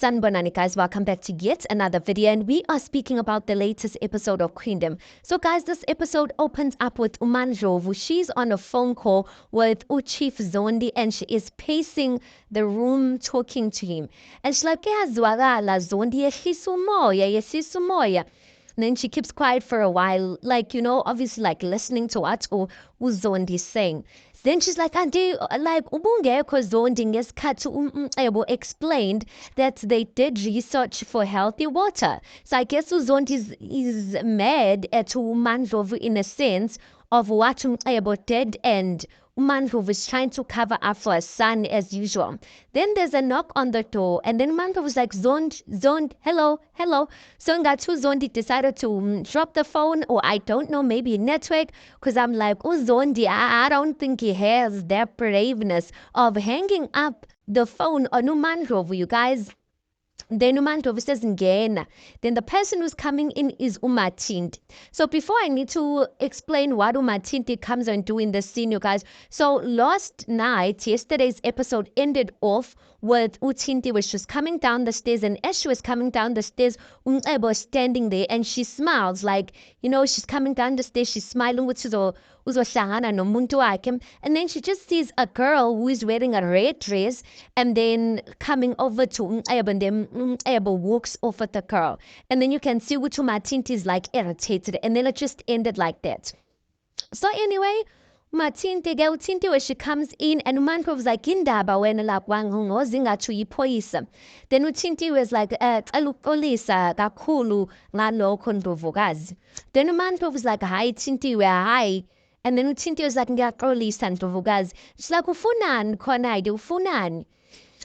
Sanbonani guys, welcome back to yet another video, and we are speaking about the latest episode of Queendom. So guys, this episode opens up with Umandlovu. She's on a phone call with Chief Zondi and she is pacing the room talking to him. And she's like, "Kuyazwakala Zondi, yehlisa umoya, yehlisa umoya." And then she keeps quiet for a while, like, obviously like listening to what Uzondi is saying. Then she's like, Auntie, like, ubungekho Zondi ngesikhathi Ebo explained that they did research for healthy water. So I guess Uzondi is mad at Umandlovu in a sense of what Ebo did, and Umandlovu is trying to cover up for her son as usual. Then there's a knock on the door, and then Umandlovu was like, Zond, hello. So Ngatu Zondi decided to drop the phone, or I don't know, maybe network, because I'm like, oh Zondi, I don't think he has that braveness of hanging up the phone on Umandlovu, you guys. Then Umandlovu says ngena. Then the person who's coming in is Umathindi. So before I need to explain what Umathindi comes and do in the scene, you guys. So last night, yesterday's episode ended off with Uthindi was just coming down the stairs, and as she was coming down the stairs, Ebo was standing there and she smiles like, she's coming down the stairs, she's smiling with uzohlangana nomuntu wakhe, and then she just sees a girl who is wearing a red dress and then coming over to Ebo, and then Ebo walks off with the girl, and then you can see Umathindi is like irritated, and then it just ended like that. So anyway, Uthindi when she comes in, and Umandlovu was like, indaba wena la kwangozi ngathi uyiphoyisa. Then Uthindi was like, cela ukuxolisa kakhulu ngalokho Ndlovukazi. Then Umandlovu was like, hayi Thintiwe, hayi. And then Uthindi was like, ngiyaxolisa Ndlovukazi. She's like, ufunani khona ufunani?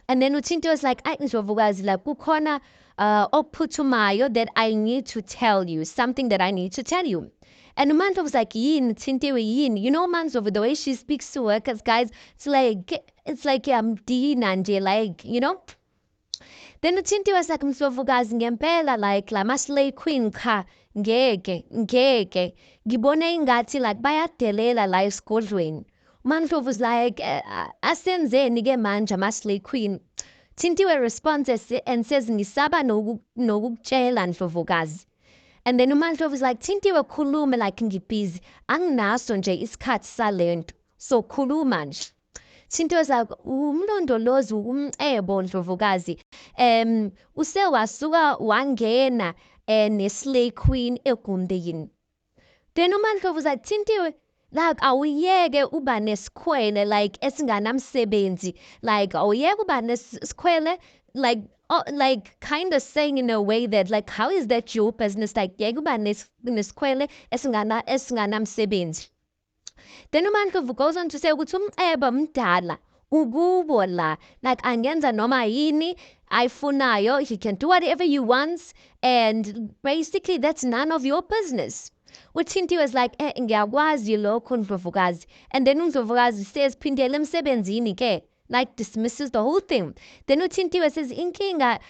And then Uthindi was like, ayi Ndlovukazi, like kukhona ophuthumayo that I need to tell you, something that I need to tell you. And Umandlovu was like, yin, Thintiwe, yin. Umandlovu, the way she speaks to her, because guys, it's like Dina nje, like, Then Uthindi was like, Mhlovukazi ngempela, like, la ma-slay queen cha, ngeke. Ngibone ingathi like bayadelela la esigodlweni. Umandlovu was like, asenzeni ke manje ama-slay queen. Thintiwe responds and says, ngisaba nokukutshela Ndlovukazi. And then Umandlovu was like, Thintiwe khuluma like ngibhizi, anginaso nje isikhathi salento, so khuluma nje. Thintiwe was like, umlondolozi Ebo Ndlovukazi, usewasuka wangena ne-slay queen egumdeni. Then Umandlovu was like, Thintiwe, like awuyeke uba nesikhwele like esinganamsebenzi, like awuyeke uba nesikhwele like kind of saying in a way that like, how is that your business, like yeke uba nesikhwele esinganamsebenzi. Then Umandlovu goes on to say ukuthi Ebo mdala ukubo la, like angenza noma yini ayifunayo, he can do whatever he wants, and basically that's none of your business. Uthindi was like, ngiyakwazi lokho Ndlovukazi. And then uNdlovukazi says, phindela emsebenzini ke, like dismisses the whole thing. Then Uthindi says, inkinga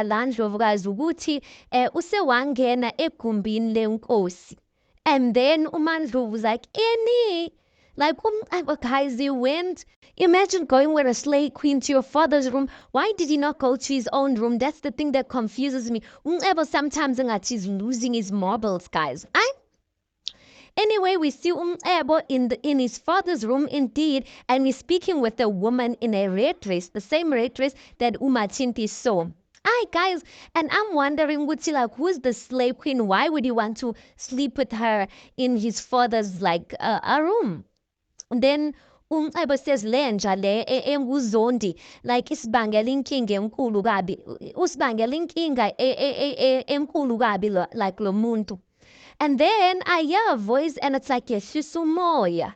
la Ndlovukazi ukuthi usewangena egumbini lenkosi. And then Umandlovu was like, like, guys, you went. Imagine going with a slay queen to your father's room. Why did he not go to his own room? That's the thing that confuses me. Ebo sometimes he's losing his marbles, guys. Anyway, we see Ebo in his father's room indeed, and he's speaking with a woman in a red dress, the same red dress that Umathindi saw. Hi guys, and I'm wondering, like, who's the slave queen? Why would he want to sleep with her in his father's like a room? And then Ebo says lenja le enguzondi, like isibangela inkinga enkulu kabi, usibangela inkinga enkulu kabi like lo muntu. And then I hear a voice and it's like yehlisa umoya.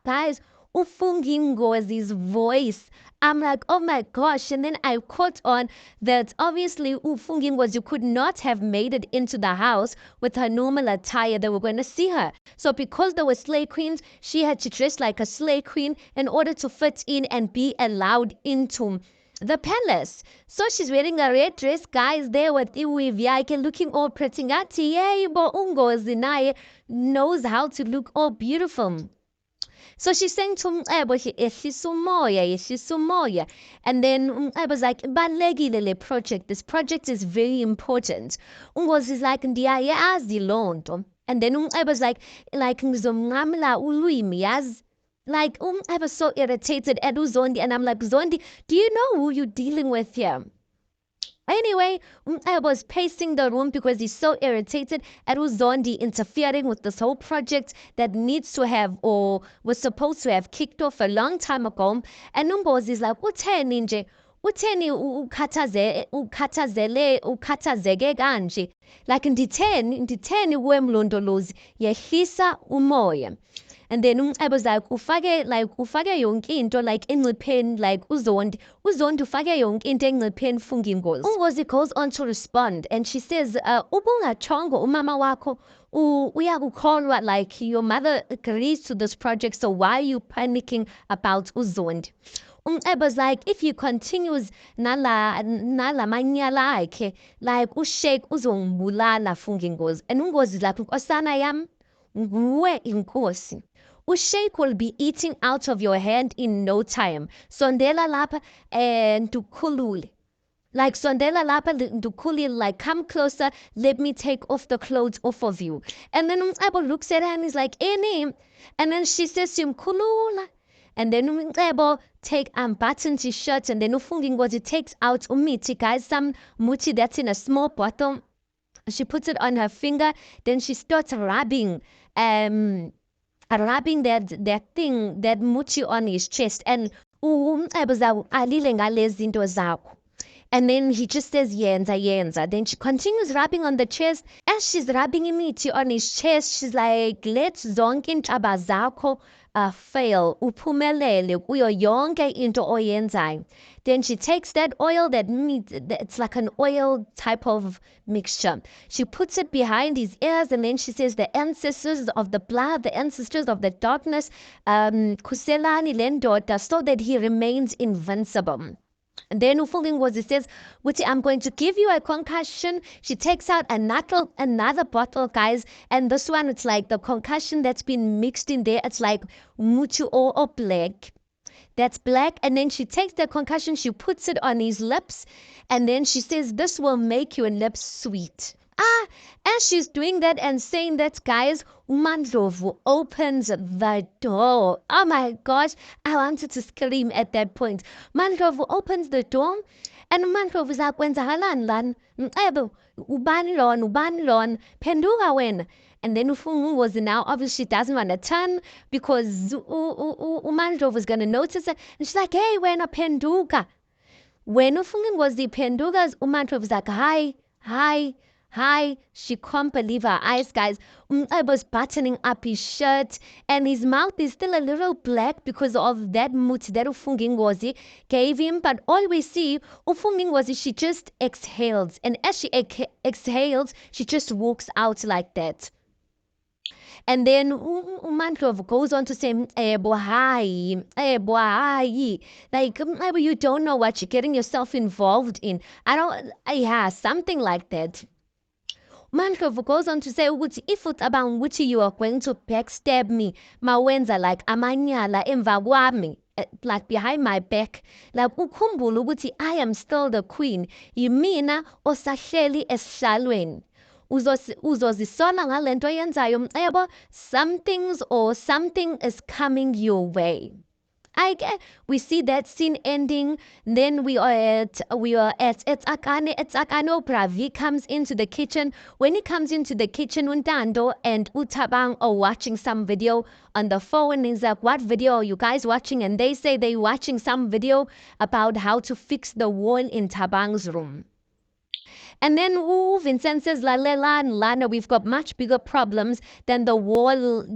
Guys, uFungingoz's voice. I'm like, oh my gosh. And then I caught on that obviously Ufungingos, you could not have made it into the house with her normal attire. They were going to see her. So because there were slay queens, she had to dress like a slay queen in order to fit in and be allowed into the palace. So she's wearing a red dress, guys, there with iweave yakhe, looking all pretty. Ngathi yebo uNgozi naye knows how to look all beautiful. So she's saying to Umcebo, yehlisa umoya, yehlisa umoya. And then Umcebo's like, ibalulekile le project. This project is very important. Ungozi is like, ndiyayazi loo nto. And then Umcebo's like ngizomnqamla ulwimi, yazi. Like, I was so irritated at Uzondi, and I'm like, Zondi, do you know who you're dealing with here? Anyway, I was pacing the room because he's so irritated at Uzondi interfering with this whole project that needs to have or was supposed to have kicked off a long time ago. And Umbozi is like, utheni nje? Utheni ukhathazeke kanje? Like nditheni kuwe mlondolozi, yehlisa umoya. And then I was like ufake yonke into like enxipheni, like uzondi ufake yonke into enxipheni funga ingozi. Ungozi goes on to respond and she says, ubungachongo umama wakho uyakukholwa, like your mother agrees to this project, so why are you panicking about uzondi? Eba's like, if you continues nala manyala akhe, like ushake uzongibulala funga ingozi. And ungozi is like, nkosana yam, nguwe inkosi. Ushake will be eating out of your hand in no time. Sondela lapha and dukhulule. Like sondela lapha dukhulule, like come closer, let me take off the clothes off of you. And then Umcebo looks at her and he's like, Eni. And then she says to him, Khulula. And then Umcebo buttons his shirt, and then Ufungingozi takes out umiti, guys, some muti that's in a small bottle. She puts it on her finger, then she starts rubbing that thing, that muchi on his chest. And and then he just says yenza. Then she continues rubbing on the chest. As she's rubbing imiti on his chest, she's like, let zonke iintshaba zakho fail, uphumelele kuyo yonke into oyenzayo. Then she takes that oil, it's like an oil type of mixture. She puts it behind his ears, and then she says, the ancestors of the blood, the ancestors of the darkness, khuselani lendoda, so that he remains invincible. And then Ufungingozi says, Wuti, I'm going to give you a concussion. She takes out another bottle, guys. And this one, it's like the concussion that's been mixed in there. It's like muchu or black. That's black. And then she takes the concussion, she puts it on his lips. And then she says, this will make your lips sweet. As she's doing that and saying that, guys, uMandlovu opens the door. Oh my gosh, I wanted to scream at that point. Mandlovu opens the door, and uMandlovu is like, kwenzakalani lana? Mcebo, ubani lona? Phenduka wena. And then Ufungingozi now obviously doesn't want to turn because uMandlovu is going to notice it. And she's like, hey, wena phenduka. When Ufungingozi phendukas, uMandlovu is like, hi. She can't believe her eyes, guys. Umcebo's buttoning up his shirt, and his mouth is still a little black because of that muti that Ufungingozi gave him. But all we see, Ufungingozi, she just exhales. And as she exhales, she just walks out like that. And then uMandlovu goes on to say, boy, like, you don't know what you're getting yourself involved in. Something like that. Mandlovu goes on to say, if ucabanga ukuthi you are going to backstab me, mawenza like amanyala emva kwami, like behind my back, like ukhumbule ukuthi I am still the queen, yimina osahleli esihlalweni. Uzozisola ngalento oyenzayo Mcebo, something is coming your way. We see that scene ending. Then we are at Etzakane. Bravi comes into the kitchen. When he comes into the kitchen, Untando and Uthabang are watching some video on the phone. He's like, what video are you guys watching? And they say they're watching some video about how to fix the wall in Thabang's room. And then Vincent says, Lana, we've got much bigger problems than the wall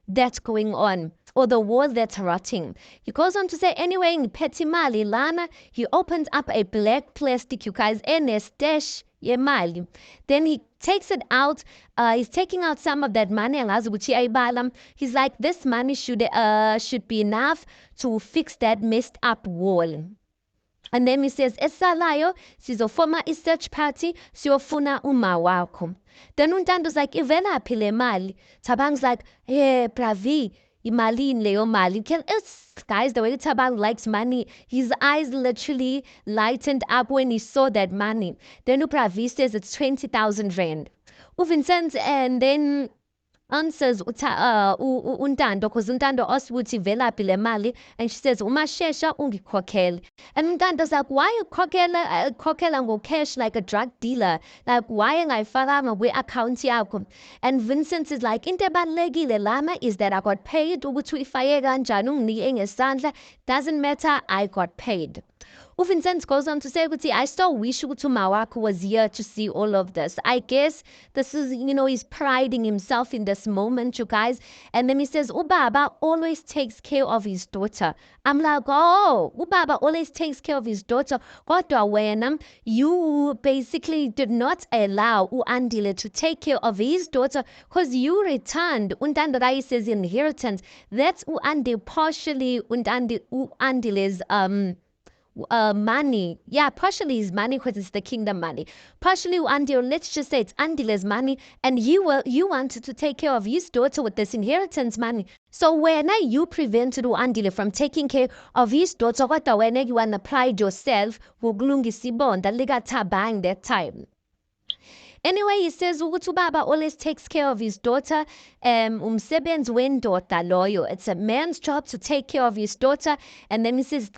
that's going on, or the wall that's rotting. He goes on to say, anyway, in Petimali, Lana, he opens up a black plastic, you guys, and a stash yemali. Then he takes it out. He's taking out some of that money. He's like, this money should be enough to fix that messed up wall. And then he says, esalayo, sizofoma i-search party, siyofuna uma wakho. Then Untando's like, ivelaphi le mali? Thabang's like, hey, Bravi, Imali leyo mali. Guys, the way Tabang likes money, his eyes literally lightened up when he saw that money. Then Upravi says it's 20,000 rand. Vincent and then answers untando because untando asks ukuthi velaphi le mali, and she says umashesha ungikhokhele. And untando's like, why you khokhela ngo-cash like a drug dealer? Like, why ngayifakanga kwi-account yakho? And Vincent is like, into ebalulekile lana is that I got paid ukuthi uyifake kanjani unginike ngesandla, doesn't matter, I got paid. Vincent goes on to say, I still wish Mawako was here to see all of this. I guess this is, he's priding himself in this moment, you guys. And then he says, Ubaba always takes care of his daughter. I'm like, oh, Ubaba always takes care of his daughter. Kodwa wena, you basically did not allow Uandile to take care of his daughter because you returned Undandarai's inheritance. That's Uandi partially Uandile's money. Yeah, partially his money because it's the kingdom money. Partially Andile, let's just say it's Andile's money, and you wanted to take care of his daughter with this inheritance money. So when you prevented Andile from taking care of his daughter, when you want to pride yourself, bang that time. Anyway, he says Baba always takes care of his daughter. Umsebenzi wendoda loyo. It's a man's job to take care of his daughter. And then he says,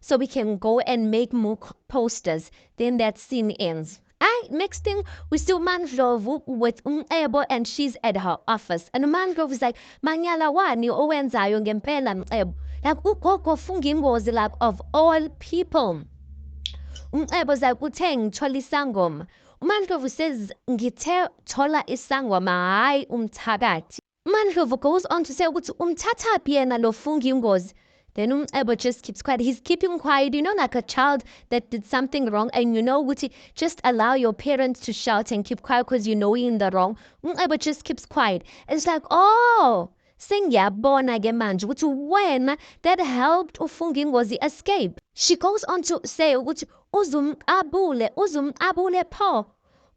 so we can go and make more posters. Then that scene ends. Next thing, we see Mandlovu with Ebo, and she's at her office. And Mandlovu is like, Manyala wani owenzayo ngempela Ebo. Like, ugogo fungi ingozi, like, of all people. Ebo's like, uteng choli sangom. Mandlovu says, ngithe thola isangoma hayi umthakathi. Mandlovu goes on to say ukuthi umthathapi yena lo fungi ingozi. Then Ebo just keeps quiet. He's keeping quiet, like a child that did something wrong, and just allow your parents to shout and keep quiet because you're in the wrong. Ebo just keeps quiet. It's like, oh, sengiyabona ke manje ukuthi wena that helped ufungi ingozi escape. She goes on to say ukuthi uzumqabule pho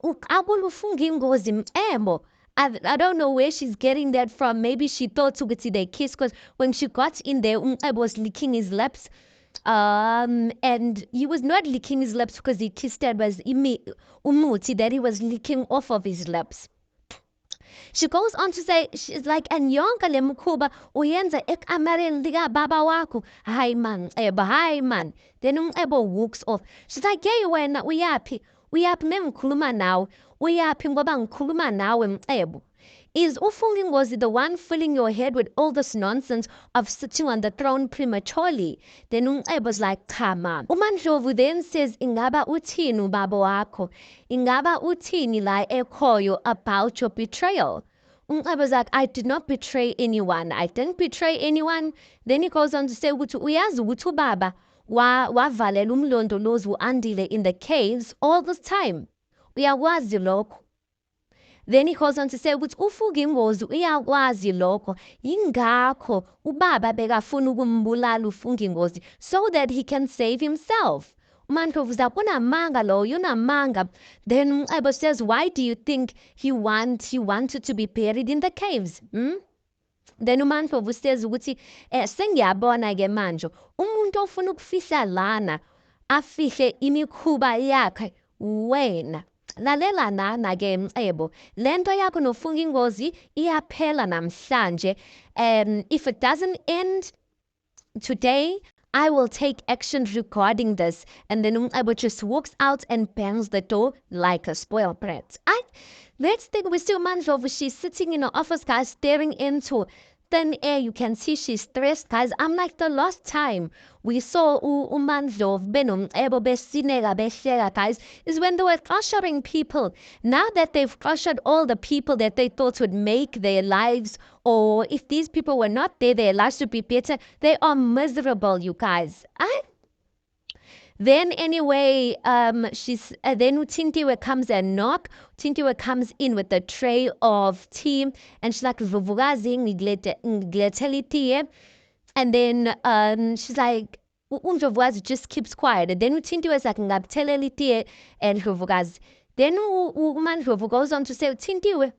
uqabule ufungi ingozi Ebo. I don't know where she's getting that from. Maybe she thought they kissed because when she got in there, Ebo was licking his lips. And he was not licking his lips because he kissed her. It was umuti that he was licking off of his lips. She goes on to say, she's like, and yonke le mkhuba uyenza ekamereni lika baba wakho. Hi man, hi man. Then Ebo walks off. She's like, yeah, wena uyaphi mengikhuluma nawe. Uyaphi ngoba ngikhuluma nawe Ebo. Is ufungi ingozi the one filling your head with all this nonsense of sitting on the throne prematurely? Then Ebo's like, come on. Umandlovu then says, ingaba uthini ubaba wakho? Ingaba uthini la ekhoyo about your betrayal? Ebo's like, I did not betray anyone. I didn't betray anyone. Then he goes on to say, uyazi ukuthi ubaba wavalela umlondolozi uAndile in the caves all this time. Uyakwazi lokho. Then he goes on to say ukuthi ufungi ingozi uyakwazi lokho yingakho ubaba bekafuna ukumbulala ufungi ingozi so that he can save himself. Mandlovu like, unamanga lo, unamanga. Then Ebo says, why do you think he wanted to be buried in the caves? Then uMandlovu says ukuthi sengiyabona ke manje umuntu ofuna ukufihla lana afihle imikhuba yakhe wena. Lalela nana ke Ebo, lento yakho nofungi ingozi iyaphela namhlanje. If it doesn't end today, I will take action regarding this. And then Ebo just walks out and bangs the door like a spoiled brat. Let's think we see Mandlovu. She's sitting in her office, guys, staring into thin air. You can see she's stressed, guys. I'm like, the last time we saw uMandlovu Ebo besineka behleka, guys, is when they were ushering people. Now that they've ushered all the people that they thought would make their lives, or if these people were not there, their lives would be better, they are miserable, you guys. Then anyway, then Thintiwe comes and knock. Thintiwe comes in with a tray of tea, and she's like, Vuvukazi ngilethele itiye. And then she's like, uNdlovukazi just keeps quiet. And then Thintiwe is like, ngabthelela itiye and Ndlovukazi. Then uMandlovu goes on to say, Thintiwe,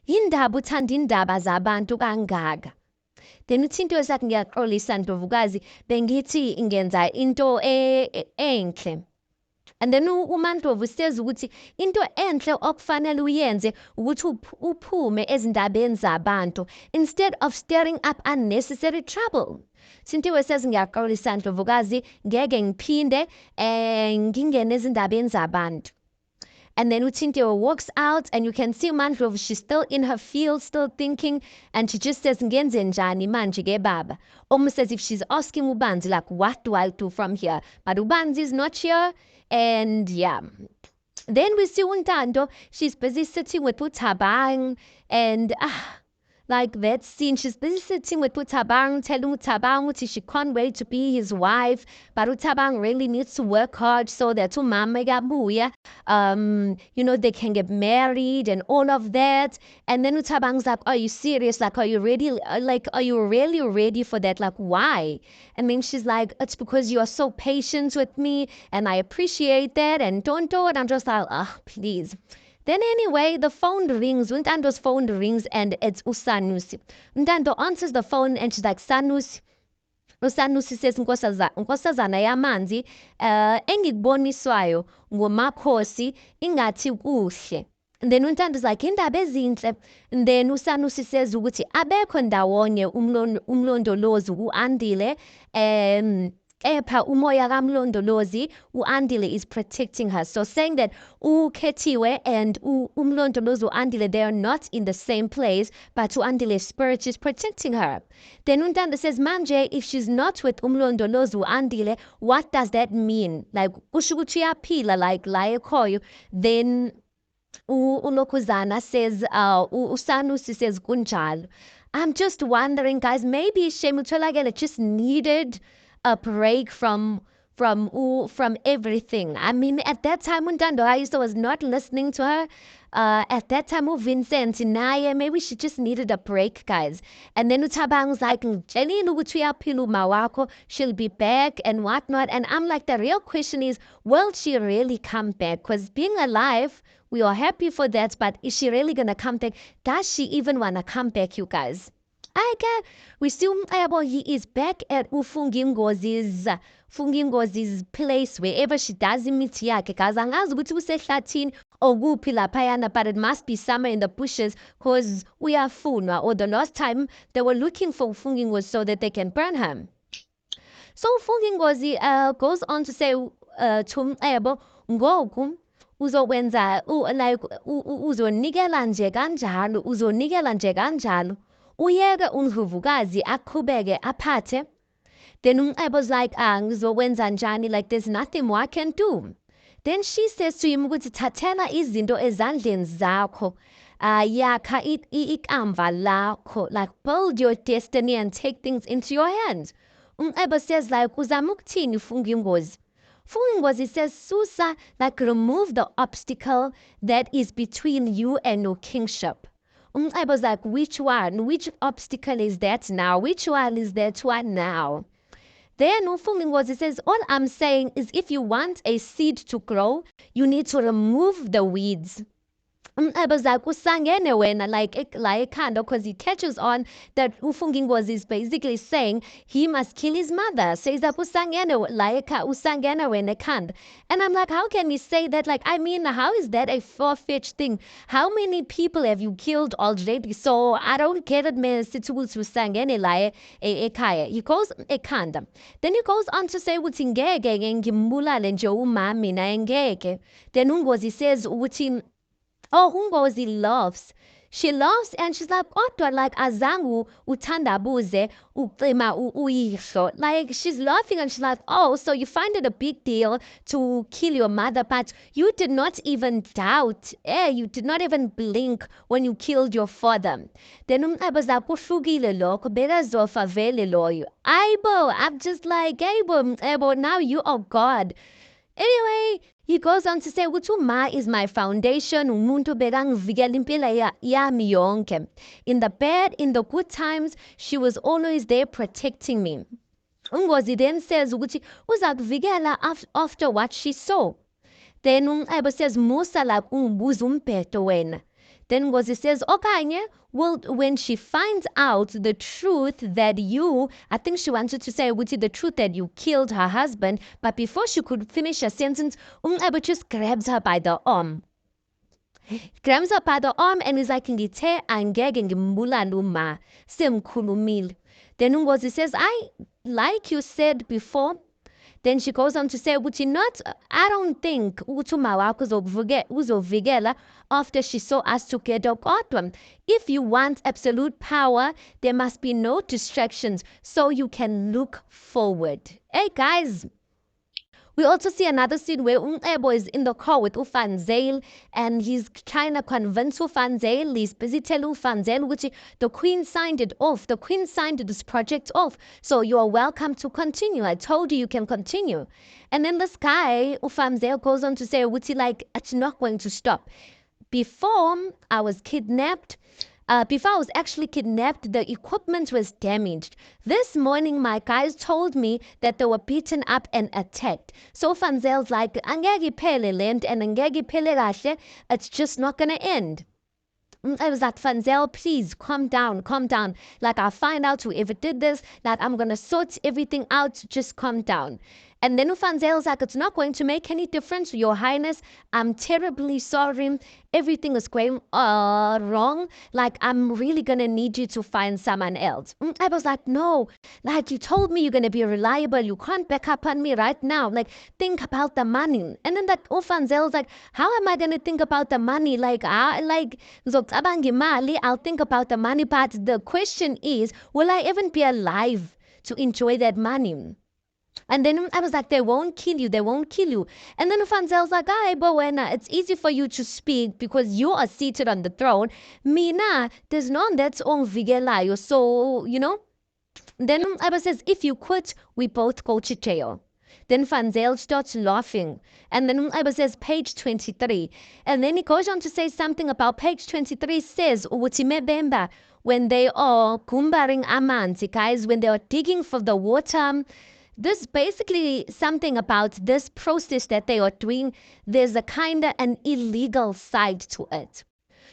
yindaba uthanda indaba zabantu kangaka. Then uthi into esathi ngiyaxolisa Ndlovukazi, bengithi ngenza into enhle. And then uMaNdlovu says ukuthi into enhle okufanele uyenze ukuthi uphume ezindabeni zabantu instead of stirring up unnecessary trouble. Sintiwe says ngiyaxolisa Ndlovukazi, ngeke ngiphinde ngingene ezindabeni zabantu. And then Utintiwe walks out and you can see Mandlovu, she's still in her field, still thinking, and she just says, Ngenze njani manje ke baba? Almost as if she's asking Ubanzi, like, what do I do from here? But Ubanzi is not here, and yeah. Then we see Untando, she's busy sitting with Utabang, and like that scene, she's busy sitting with Utabang, telling Utabang that she can't wait to be his wife, but Utabang really needs to work hard so that Umama they can get married and all of that. And then Utabang's like, are you serious? Like, are you really ready for that? Like, why? And then she's like, it's because you are so patient with me and I appreciate that, and don't do it. I'm just like, please. Then anyway, the phone rings. Untando's phone rings and it's Usanusi. Untando answers the phone and she's like, Sanusi. Usanusi says, Nkosazana yamanzi, engikuboniswayo ngumakhosi ingathi kuhle. And then Untando's like, indaba ezinhle. And then Usanusi says ukuthi abekho ndawonye umlondolozi u-Andile, Epha umoya kamlondolozi, u-Andile is protecting her. So saying that uKhetiwe and umlondolozi u-Andile, they are not in the same place, but u-Andile's spirit is protecting her. Then Untando says, manje, if she's not with umlondolozi u-Andile, what does that mean? Like, ushukuthi uyaphila, like la ekhoyo. Then uLokuzana says, Usanusi says, kunjalo. I'm just wondering, guys, maybe Shemutholakele just needed a break from everything. I mean, at that time Untando Ayiso was not listening to her. At that time Vincent naye, maybe she just needed a break, guys. And then Utabang's like, she'll be back and whatnot. And I'm like, the real question is, will she really come back? Because being alive, we are happy for that, but is she really gonna come back? Does she even wanna come back, you guys? We still he is back at Fungimgozi's place, wherever she does meet yakhe, guys. Angazi ukuthi usehlathini or kuphi laphayana, but it must be somewhere in the bushes because we are funwa, or the last time they were looking for Funginggozi so that they can burn him. So Funginggozi goes on to say to Mcebo, ngoku uzokwenza uzonikela nje kanjalo uyeke uNdlovukazi aqhubeke aphathe. Then Mcebo's like, ngizokwenza njani, like there's nothing more I can do. Then she says to him ukuthi thathela izinto ezandleni zakho, yakha ikamva lakho, like build your destiny and take things into your hands. Mcebo says like, uzama ukuthini Funginggozi? Funginggozi says, susa, like remove the obstacle that is between you and your kingship. I was like, which one? Which obstacle is that now? Which one is that one now? Then Funginggozi says, all I'm saying is if you want a seed to grow, you need to remove the weeds. I was like, usangene wena, like kind of, because he catches on that Funginggozi is basically saying he must kill his mother. Says that usangene wena kind. And I'm like, how can he say that? Like, I mean, how is that a far-fetched thing? How many people have you killed already? So I don't get it, man. Usangene la ekhaya. He goes ekhanda. Then he goes on to say ukuthi ngeke ngimbulale nje umama mina ngeke. Then uNgozi says ukuthi Ungozi laughs. She laughs and she's like, kodwa like azangu uthandabuze ucima uyihlo. Like she's laughing and she's like, oh, so you find it a big deal to kill your mother, but you did not even doubt. You did not even blink when you killed your father. Then Mcebo's like, kuhlukile lokho, bekazofa vele loyo. Aibo, I'm just like, Mcebo, now you are God. Anyway, he goes on to say, Utuma is my foundation. Umuntu bekangivikela impilo yami yonke. In the bad, in the good times, she was always there protecting me. Ungozi then says ukuthi uzakuvikela after what she saw. Then Mcebo says, Musa like ungibuza umphetho wena. Then Ngozi says, Okanye, well, when she finds out the truth that I think she wanted to say, Wuti, the truth that you killed her husband, but before she could finish her sentence, Ebo just grabs her by the arm. Grabs her by the arm and is like, ngithe angeke ngimbulale uma semkhulumile. Then Ngozi says, like you said before. Then she goes on to say, I don't think Utuma uzovikela after she saw us together. If you want absolute power, there must be no distractions so you can look forward. Hey guys, we also see another scene where Ebo is in the car with Ufanzale and he's trying to convince Ufanzale. He's busy telling Ufanzale, which the queen signed it off. The queen signed this project off. So you are welcome to continue. I told you can continue. And then this guy, Ufanzale, goes on to say, like, it's not going to stop. Before I was kidnapped, before I was actually kidnapped, the equipment was damaged. This morning, my guys told me that they were beaten up and attacked. So Fanzel's like, angeke iphele le nto and angeke iphele kahle, it's just not gonna end. I was like, Fanzel, please calm down, calm down. Like, I'll find out whoever did this. Like, I'm gonna sort everything out. Just calm down. And then Ufanzel's like, it's not going to make any difference, Your Highness. I'm terribly sorry. Everything is going wrong. Like, I'm really gonna need you to find someone else. I was like, no. Like, you told me you're gonna be reliable. You can't back up on me right now. Like, think about the money. And then that Ufanzel's like, how am I gonna think about the money? Like, I'll think about the money. But the question is, will I even be alive to enjoy that money? And then I was like, they won't kill you. They won't kill you. And then Fanzel's like, Bowena, it's easy for you to speak because you are seated on the throne. Mina, there's none that's on Vigelayo. So, Then Abba says, if you quit, we both go to jail. Then Fanzel starts laughing. And then Abba says, page 23. And then he goes on to say something about page 23 says, Utimebemba, when they are kumbaring amanzi, guys, when they are digging for the water. This basically something about this process that they are doing. There's a kind of an illegal side to it.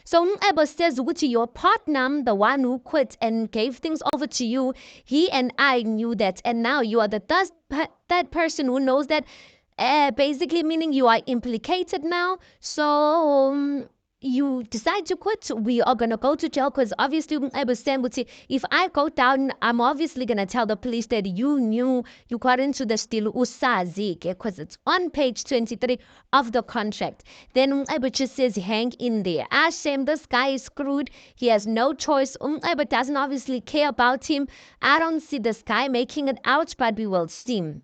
So Ebo says, your partner, the one who quit and gave things over to you, he and I knew that. And now you are the third person who knows that. Basically meaning you are implicated now. So you decide to quit, we are going to go to jail because obviously if I go down, I'm obviously going to tell the police that you knew you got into the still usazi because it's on page 23 of the contract. Then just says hang in there. Shame, this guy is screwed. He has no choice. Doesn't obviously care about him. I don't see this guy making it out, but we will see.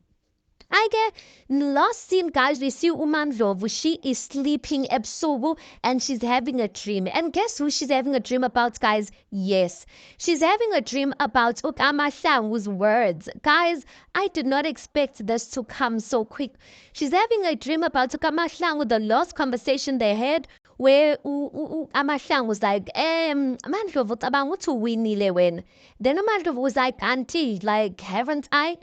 Last scene, guys, we see Umandlovu. She is sleeping ebusuku and she's having a dream. And guess who she's having a dream about, guys? Yes, she's having a dream about Ukamahlangu's words. Guys, I did not expect this to come so quick. She's having a dream about Ukamahlangu, the last conversation they had, where Amahlang was like, Mandlovu, tabang uthi winile wena. Then Mandlovu was like, auntie, like, haven't I?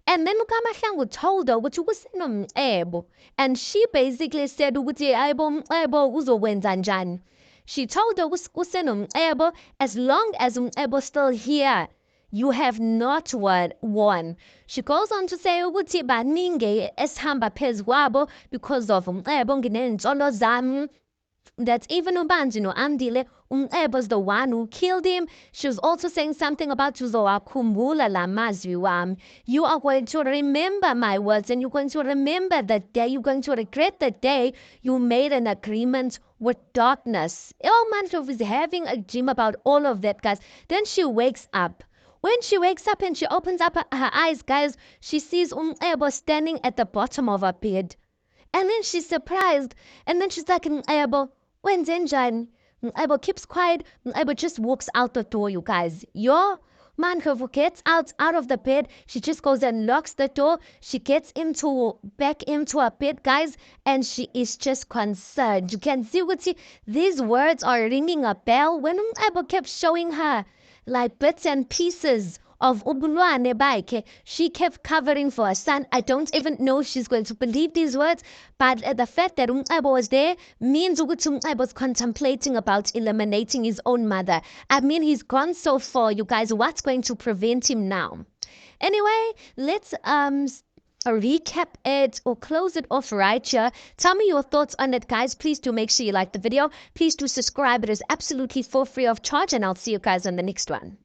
And then uKamahlangu told her ukuthi kusenomcebo, and she basically said ukuthi ayebo uzokwenza njani. She told her kusenomcebo, as long as umcebo still here, you have not won. She goes on to say ukuthi baningi esihamba phezu kwabo because of umcebo nginey'nsolo zami. That's even Ubanzi no Andile, Umebo's the one who killed him. She was also saying something about Kumbula la mazwi. You are going to remember my words and you're going to remember that day. You're going to regret the day you made an agreement with darkness. Oh, Mantlov is having a dream about all of that, guys. Then she wakes up. When she wakes up and she opens up her eyes, guys, she sees Umebo standing at the bottom of her bed. And then she's surprised. And then she's like, Umebo, when's Enjan? Maibo keeps quiet. Maibo just walks out the door, you guys. Your man gets out of the bed. She just goes and locks the door. She gets back into her bed, guys, and she is just concerned. You can see what these words are ringing a bell. When Maibo kept showing her like bits and pieces of ubulwane bakhe. She kept covering for her son. I don't even know if she's going to believe these words, but the fact that uMcebo was there means ukuthi uMcebo was contemplating about eliminating his own mother. I mean, he's gone so far, you guys. What's going to prevent him now? Anyway, let's recap it or close it off right here. Tell me your thoughts on it, guys. Please do make sure you like the video. Please do subscribe. It is absolutely for free of charge, and I'll see you guys on the next one.